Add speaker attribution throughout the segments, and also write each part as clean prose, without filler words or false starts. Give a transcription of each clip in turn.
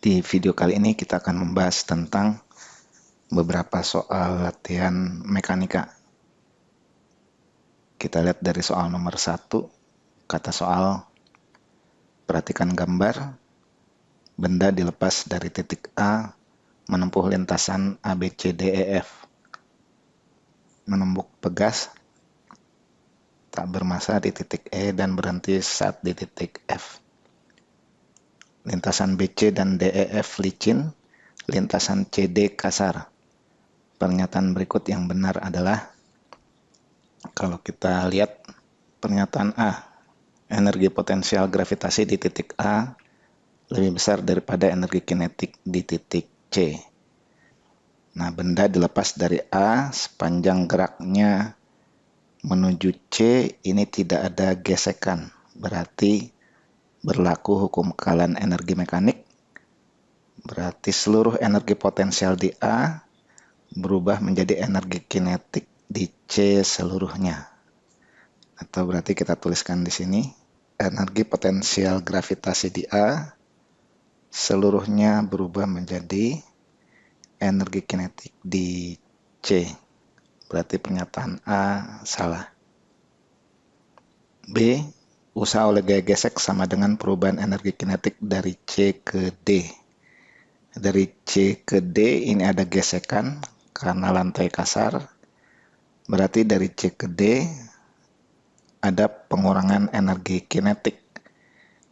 Speaker 1: Di video kali ini kita akan membahas tentang beberapa soal latihan mekanika. Kita lihat dari soal nomor 1, kata soal, perhatikan gambar, benda dilepas dari titik A, menempuh lintasan ABCDEF, menumbuk pegas, tak bermassa di titik E dan berhenti saat di titik F. Lintasan BC dan DEF licin, lintasan CD kasar. Pernyataan berikut yang benar adalah, kalau kita lihat pernyataan A, energi potensial gravitasi di titik A lebih besar daripada energi kinetik di titik C. Nah, benda dilepas dari A, sepanjang geraknya menuju C ini tidak ada gesekan, berarti berlaku hukum kekalahan energi mekanik. Berarti seluruh energi potensial di A berubah menjadi energi kinetik di C seluruhnya. Atau berarti kita tuliskan di sini, energi potensial gravitasi di A seluruhnya berubah menjadi energi kinetik di C. Berarti pernyataan A salah. B, usaha oleh gaya gesek sama dengan perubahan energi kinetik dari C ke D. Dari C ke D ini ada gesekan karena lantai kasar. Berarti dari C ke D ada pengurangan energi kinetik.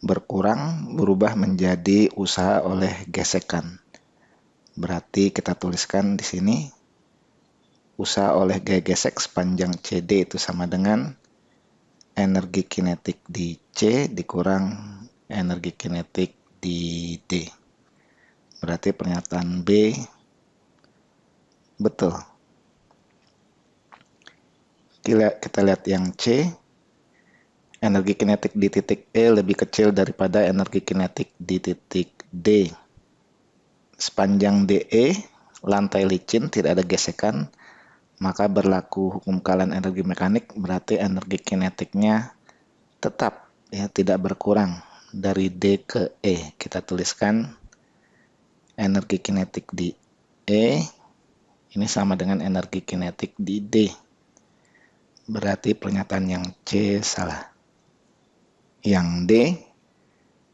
Speaker 1: Berkurang berubah menjadi usaha oleh gesekan. Berarti kita tuliskan di sini, usaha oleh gaya gesek sepanjang CD itu sama dengan energi kinetik di C dikurang energi kinetik di D. Berarti pernyataan B betul. Kita lihat yang C, energi kinetik di titik E lebih kecil daripada energi kinetik di titik D. Sepanjang DE, lantai licin, tidak ada gesekan, maka berlaku hukum kekalahan energi mekanik, berarti energi kinetiknya tetap, ya, tidak berkurang dari D ke E. Kita tuliskan energi kinetik di E ini sama dengan energi kinetik di D. Berarti pernyataan yang C salah. Yang D,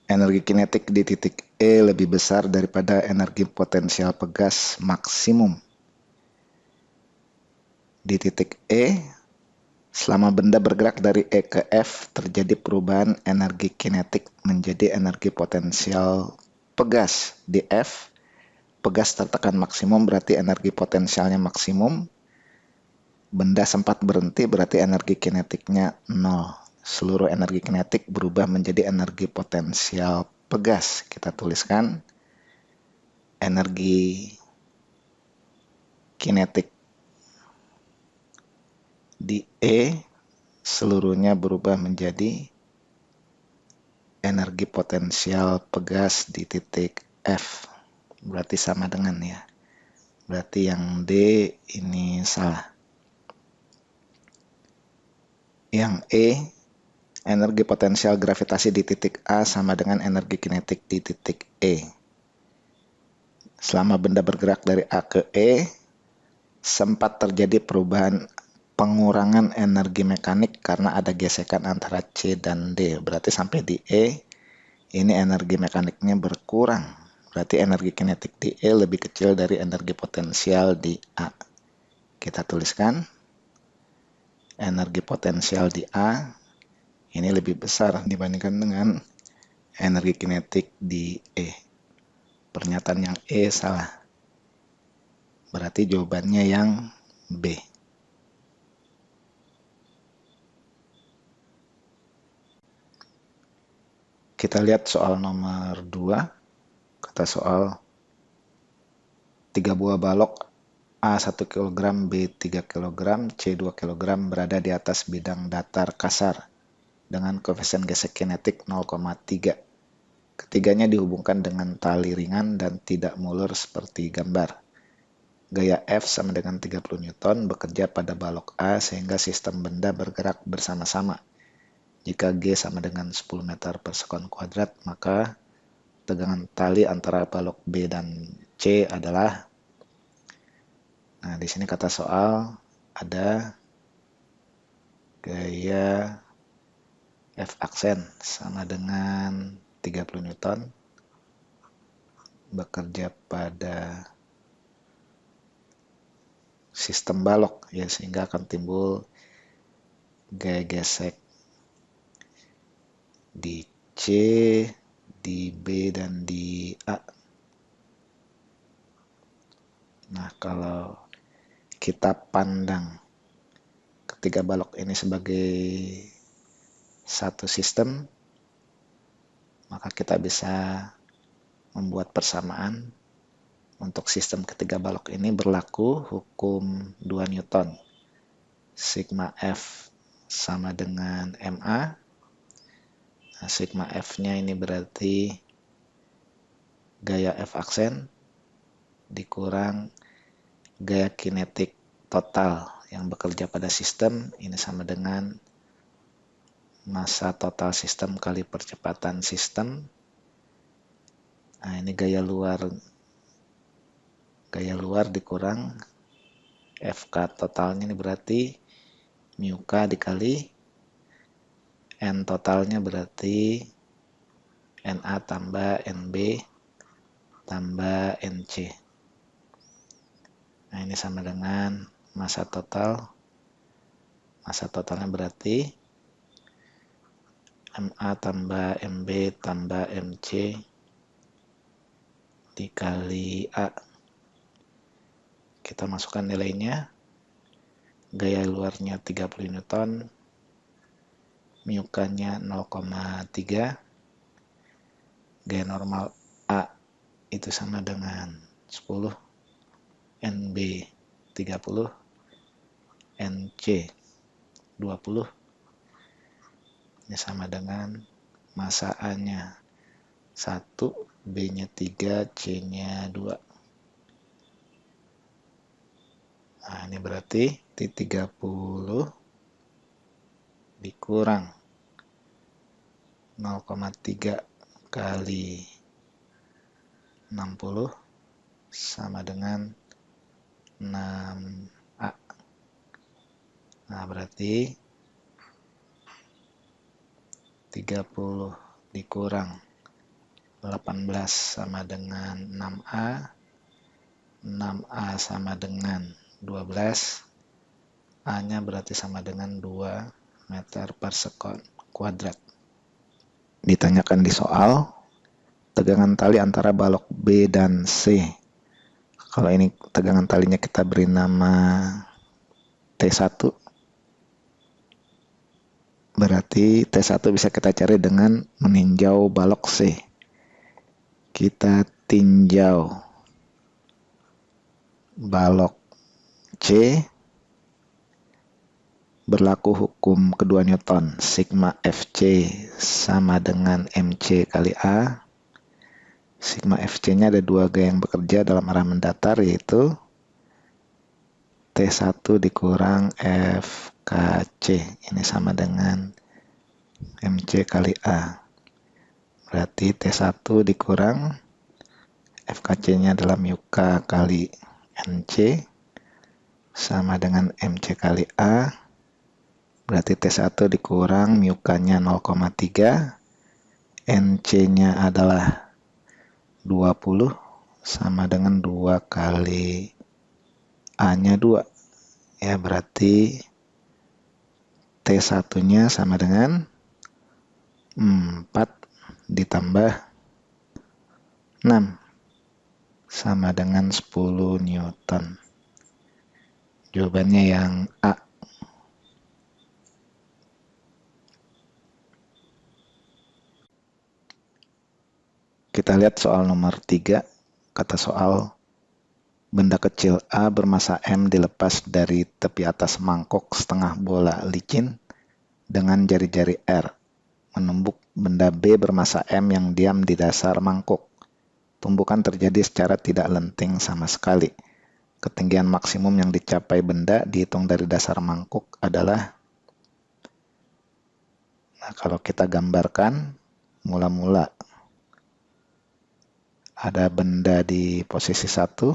Speaker 1: energi kinetik di titik E lebih besar daripada energi potensial pegas maksimum. Di titik E, selama benda bergerak dari E ke F, terjadi perubahan energi kinetik menjadi energi potensial pegas. Di F, pegas tertekan maksimum berarti energi potensialnya maksimum. Benda sempat berhenti berarti energi kinetiknya 0. Seluruh energi kinetik berubah menjadi energi potensial pegas. Kita tuliskan energi kinetik di E seluruhnya berubah menjadi energi potensial pegas di titik F. Berarti sama dengan, ya. Berarti yang D ini salah. Yang E, energi potensial gravitasi di titik A sama dengan energi kinetik di titik E. Selama benda bergerak dari A ke E, sempat terjadi perubahan pengurangan energi mekanik karena ada gesekan antara C dan D. Berarti sampai di E, ini energi mekaniknya berkurang. Berarti energi kinetik di E lebih kecil dari energi potensial di A. Kita tuliskan, energi potensial di A ini lebih besar dibandingkan dengan energi kinetik di E. Pernyataan yang E salah. Berarti jawabannya yang B. Kita lihat soal nomor 2. Kata soal, 3 buah balok A 1 kg, B 3 kg, C 2 kg berada di atas bidang datar kasar dengan koefisien gesek kinetik 0,3. Ketiganya dihubungkan dengan tali ringan dan tidak mulur seperti gambar. Gaya F sama dengan 30 Newton bekerja pada balok A sehingga sistem benda bergerak bersama-sama. Jika G sama dengan 10 meter per sekon kuadrat, maka tegangan tali antara balok B dan C adalah, nah di sini kata soal ada gaya F aksen sama dengan 30 Newton bekerja pada sistem balok, ya, sehingga akan timbul gaya gesek di C, di B, dan di A. Nah, kalau kita pandang ketiga balok ini sebagai satu sistem, maka kita bisa membuat persamaan. Untuk sistem ketiga balok ini berlaku hukum 2 Newton. Sigma F sama dengan MA. Nah, sigma F-nya ini berarti gaya F aksen dikurang gaya kinetik total yang bekerja pada sistem, ini sama dengan massa total sistem kali percepatan sistem. Nah, ini gaya luar dikurang FK totalnya, ini berarti mu K dikali N totalnya, berarti NA tambah NB tambah NC. Nah, ini sama dengan massa total. Massa totalnya berarti MA tambah MB tambah MC dikali A. Kita masukkan nilainya. Gaya luarnya 30 Newton. Mu K-nya 0,3. Gaya normal A itu sama dengan 10. NB 30. NC 20. Ini sama dengan massa A-nya 1, B-nya 3, C-nya 2. Nah, ini berarti 30 dikurang 0,3 kali 60 sama dengan 6A. Nah, berarti 30 dikurang 18 sama dengan 6A. 6A sama dengan 12. A-nya berarti sama dengan 2 meter per sekon kuadrat. Ditanyakan di soal, tegangan tali antara balok B dan C. Kalau ini tegangan talinya kita beri nama T1. Berarti T1 bisa kita cari dengan meninjau balok C. Kita tinjau balok C, berlaku hukum kedua Newton. Sigma FC sama dengan MC kali A. Sigma FC-nya ada dua gaya yang bekerja dalam arah mendatar, yaitu T1 dikurang FKC. Ini sama dengan MC kali A. Berarti T1 dikurang FKC-nya adalah mu K kali NC sama dengan MC kali A. Berarti T1 dikurang mu K-nya 0,3. NC-nya adalah 20 sama dengan 2 kali A-nya 2. Ya, berarti T1-nya sama dengan 4 ditambah 6 sama dengan 10 Newton. Jawabannya yang A. Kita lihat soal nomor 3. Kata soal, benda kecil A bermassa M dilepas dari tepi atas mangkok setengah bola licin dengan jari-jari R. Menumbuk benda B bermassa M yang diam di dasar mangkuk. Tumbukan terjadi secara tidak lenting sama sekali. Ketinggian maksimum yang dicapai benda dihitung dari dasar mangkuk adalah, nah, kalau kita gambarkan, mula-mula ada benda di posisi 1,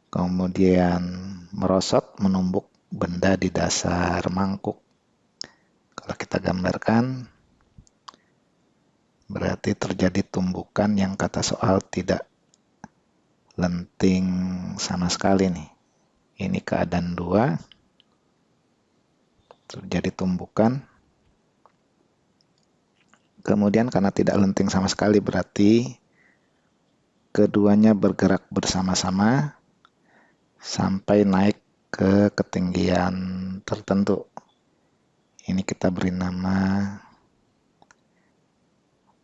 Speaker 1: kemudian merosot menumbuk benda di dasar mangkuk. Kalau kita gambarkan, berarti terjadi tumbukan yang kata soal tidak lenting sama sekali nih. Ini keadaan 2, terjadi tumbukan. Kemudian karena tidak lenting sama sekali berarti keduanya bergerak bersama-sama sampai naik ke ketinggian tertentu. Ini kita beri nama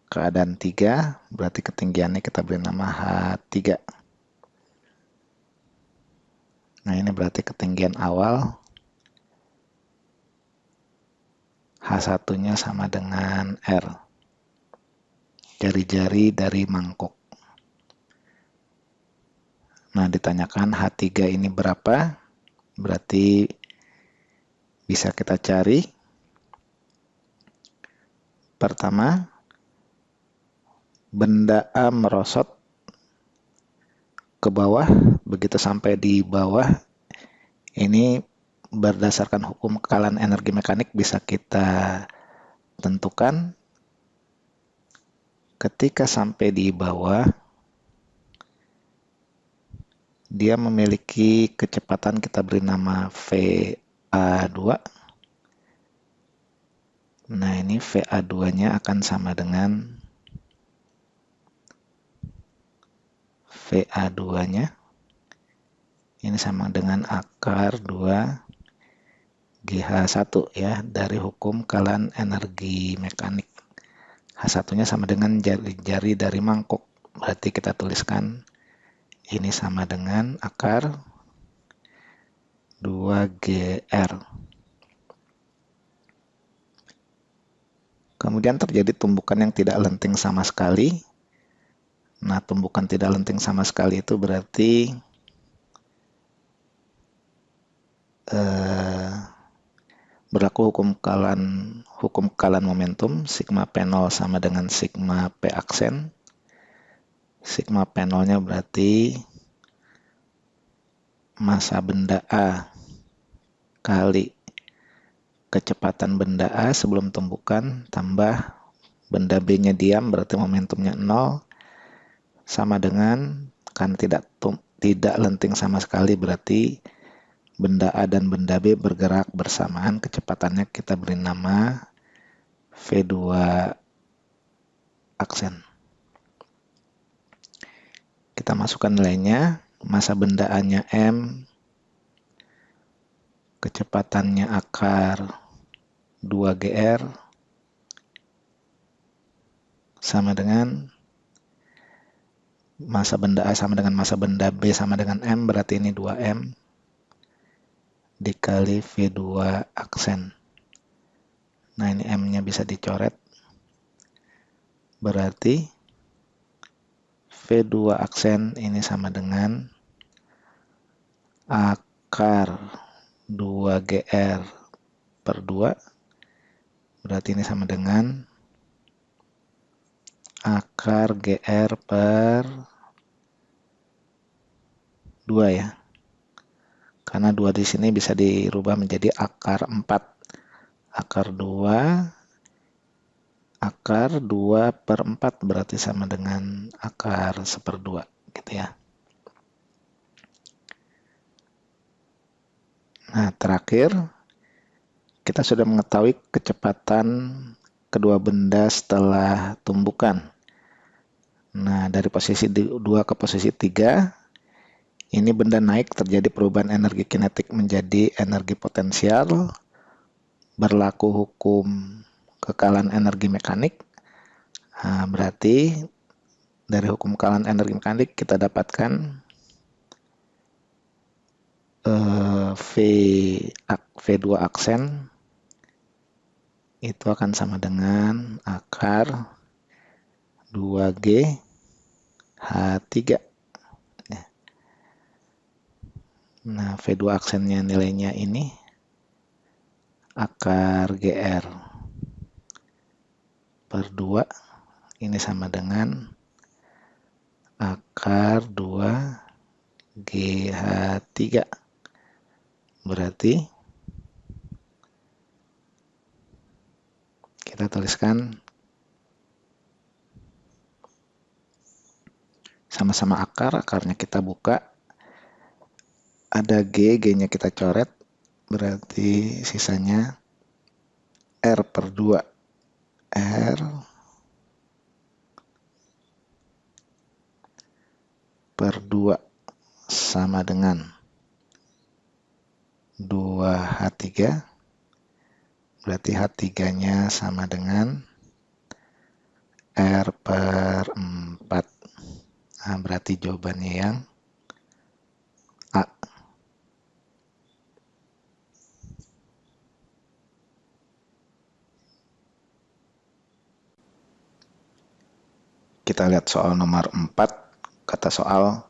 Speaker 1: keadaan 3, berarti ketinggiannya kita beri nama H3. Nah, ini berarti ketinggian awal. H1-nya sama dengan R. Jari-jari dari mangkuk. Nah, ditanyakan H3 ini berapa? Berarti bisa kita cari. Pertama, benda A merosot ke bawah, begitu sampai di bawah, ini berdasarkan hukum kekalahan energi mekanik bisa kita tentukan ketika sampai di bawah, dia memiliki kecepatan kita beri nama VA2. Nah, ini VA2-nya akan sama dengan VA2-nya. Ini sama dengan akar 2 GH1 ya, dari hukum kekalahan energi mekanik. H1-nya sama dengan jari-jari dari mangkuk. Berarti kita tuliskan ini sama dengan akar 2GR. Kemudian terjadi tumbukan yang tidak lenting sama sekali. Nah, tumbukan tidak lenting sama sekali itu berarti berlaku hukum kekalahan momentum, sigma P0 sama dengan sigma P aksen. Sigma P0-nya berarti massa benda A kali kecepatan benda A sebelum tumbukan tambah benda B-nya diam, berarti momentumnya 0, sama dengan, kan tidak lenting sama sekali, berarti benda A dan benda B bergerak bersamaan, kecepatannya kita beri nama V2 aksen. Kita masukkan nilainya, massa benda A-nya M, kecepatannya akar 2GR, sama dengan massa benda A sama dengan massa benda B sama dengan M, berarti ini 2M dikali V2 aksen. Nah, ini M-nya bisa dicoret. Berarti V2 aksen ini sama dengan akar 2GR per 2. Berarti ini sama dengan akar GR per 2 ya. Karena 2 di sini bisa dirubah menjadi akar 4. Akar 2 per 4 berarti sama dengan akar 1/2 gitu ya. Nah, terakhir kita sudah mengetahui kecepatan kedua benda setelah tumbukan. Nah, dari posisi 2 ke posisi 3, ini benda naik, terjadi perubahan energi kinetik menjadi energi potensial, berlaku hukum kekalahan energi mekanik. Nah, berarti dari hukum kekalahan energi mekanik kita dapatkan V2 aksen itu akan sama dengan akar 2G H3. Nah, V2 aksennya nilainya ini akar GR per 2, ini sama dengan akar 2GH3. Berarti kita tuliskan sama-sama akar, akarnya kita buka. Ada G-nya kita coret, berarti sisanya R per 2. R per 2 sama dengan 2H3, berarti H3-nya sama dengan R per 4. Nah, berarti jawabannya yang A. Kita lihat soal nomor 4. Kata soal,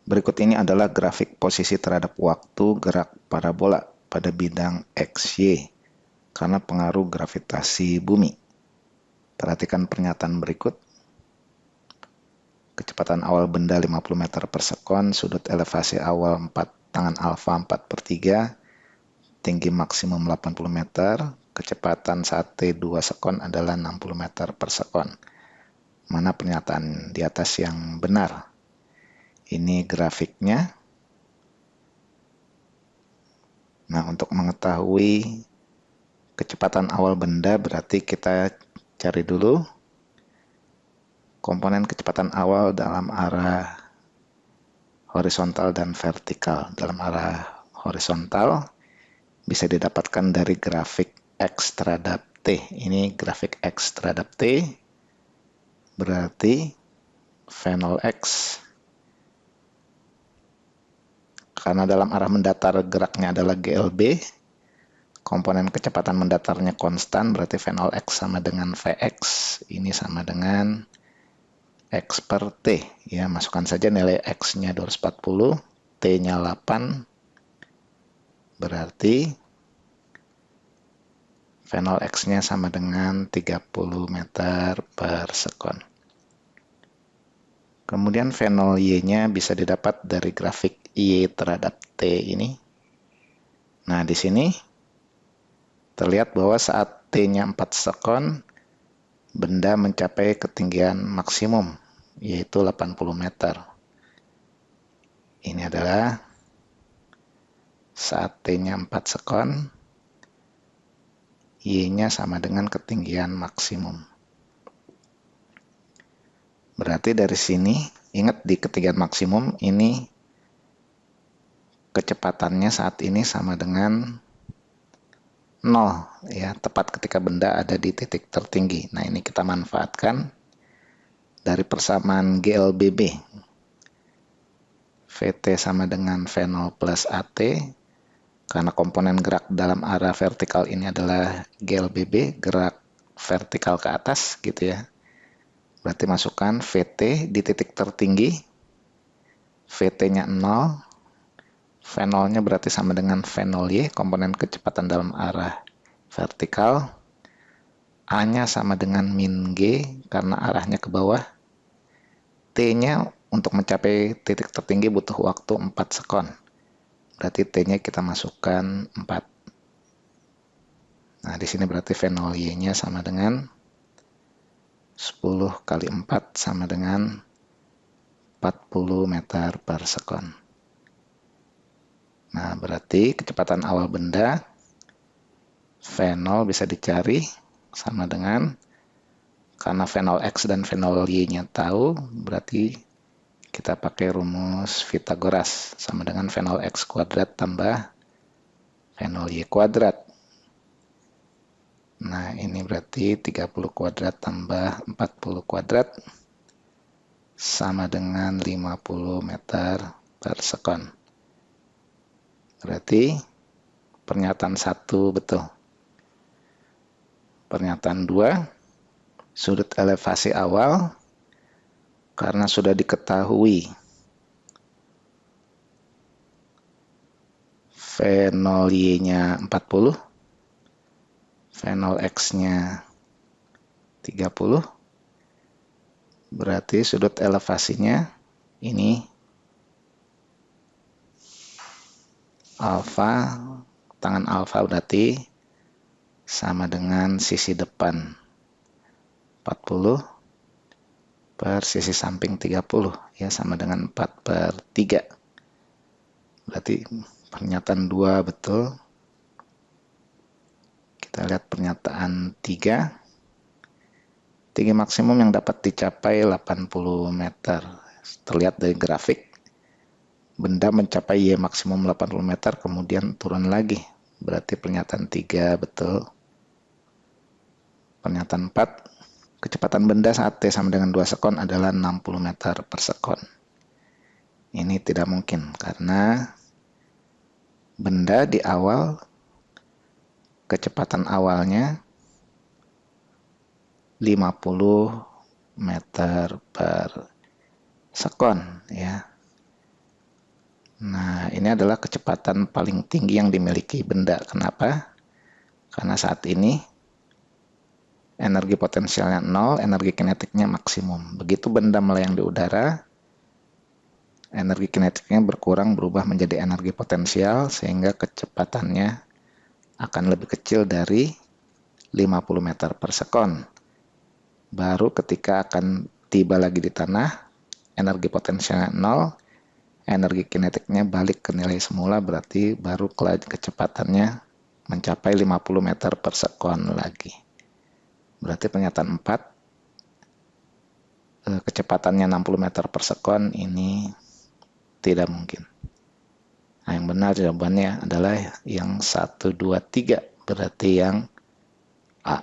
Speaker 1: berikut ini adalah grafik posisi terhadap waktu gerak parabola pada bidang XY karena pengaruh gravitasi bumi. Perhatikan pernyataan berikut. Kecepatan awal benda 50 meter per sekon, sudut elevasi awal 4 tangan alfa 4/3, tinggi maksimum 80 meter, kecepatan saat T 2 sekon adalah 60 meter per sekon. Mana pernyataan di atas yang benar? Ini grafiknya. Nah, untuk mengetahui kecepatan awal benda berarti kita cari dulu komponen kecepatan awal dalam arah horizontal dan vertikal. Dalam arah horizontal bisa didapatkan dari grafik X terhadap T. Ini grafik X terhadap T berarti V0 X. Karena dalam arah mendatar geraknya adalah GLB, komponen kecepatan mendatarnya konstan, berarti V0 X sama dengan Vx. Ini sama dengan X per T. Ya, masukkan saja nilai X-nya 240, T-nya 8, berarti V0 X-nya sama dengan 30 meter per sekon. Kemudian V0 Y-nya bisa didapat dari grafik Y terhadap T ini. Nah, di sini terlihat bahwa saat T-nya 4 sekon, benda mencapai ketinggian maksimum, yaitu 80 meter. Ini adalah saat T-nya 4 sekon, Y-nya sama dengan ketinggian maksimum. Berarti dari sini, ingat di ketinggian maksimum, ini kecepatannya saat ini sama dengan 0, ya, tepat ketika benda ada di titik tertinggi. Nah, ini kita manfaatkan dari persamaan GLBB. VT sama dengan V0 plus AT, karena komponen gerak dalam arah vertikal ini adalah GLBB, gerak vertikal ke atas, gitu ya. Berarti masukkan VT di titik tertinggi, VT-nya 0, V0-nya berarti sama dengan V0Y, komponen kecepatan dalam arah vertikal. A-nya sama dengan min G, karena arahnya ke bawah. T-nya untuk mencapai titik tertinggi butuh waktu 4 sekon. Berarti T-nya kita masukkan 4. Nah, di sini berarti V0Y-nya sama dengan 10 kali 4 sama dengan 40 meter per sekon. Nah, berarti kecepatan awal benda V0 bisa dicari sama dengan, karena V0 X dan V0 Y-nya tahu, berarti kita pakai rumus Pythagoras sama dengan V0 X kuadrat tambah V0 Y kuadrat. Nah, ini berarti 30 kuadrat tambah 40 kuadrat sama dengan 50 meter per sekon. Berarti pernyataan 1 betul. Pernyataan 2, sudut elevasi awal karena sudah diketahui V0Y-nya 40, V0X-nya 30, Berarti sudut elevasinya ini alfa, tangan alfa berarti sama dengan sisi depan 40 per sisi samping 30, ya sama dengan 4/3. Berarti pernyataan 2 betul. Kita lihat pernyataan 3. Tinggi maksimum yang dapat dicapai 80 meter. Terlihat dari grafik, benda mencapai Y maksimum 80 meter, kemudian turun lagi. Berarti pernyataan 3 betul. Pernyataan 4, kecepatan benda saat T sama dengan 2 sekon adalah 60 meter per sekon. Ini tidak mungkin, karena benda di awal, kecepatan awalnya 50 meter per sekon, ya. Nah, ini adalah kecepatan paling tinggi yang dimiliki benda. Kenapa? Karena saat ini energi potensialnya 0, energi kinetiknya maksimum. Begitu benda melayang di udara, energi kinetiknya berkurang berubah menjadi energi potensial, sehingga kecepatannya akan lebih kecil dari 50 meter per sekon. Baru ketika akan tiba lagi di tanah, energi potensialnya 0, energi kinetiknya balik ke nilai semula, berarti baru kecepatannya mencapai 50 meter per sekon lagi. Berarti pernyataan 4, kecepatannya 60 meter per sekon, ini tidak mungkin. Nah, yang benar jawabannya adalah yang 1, 2, 3, berarti yang A.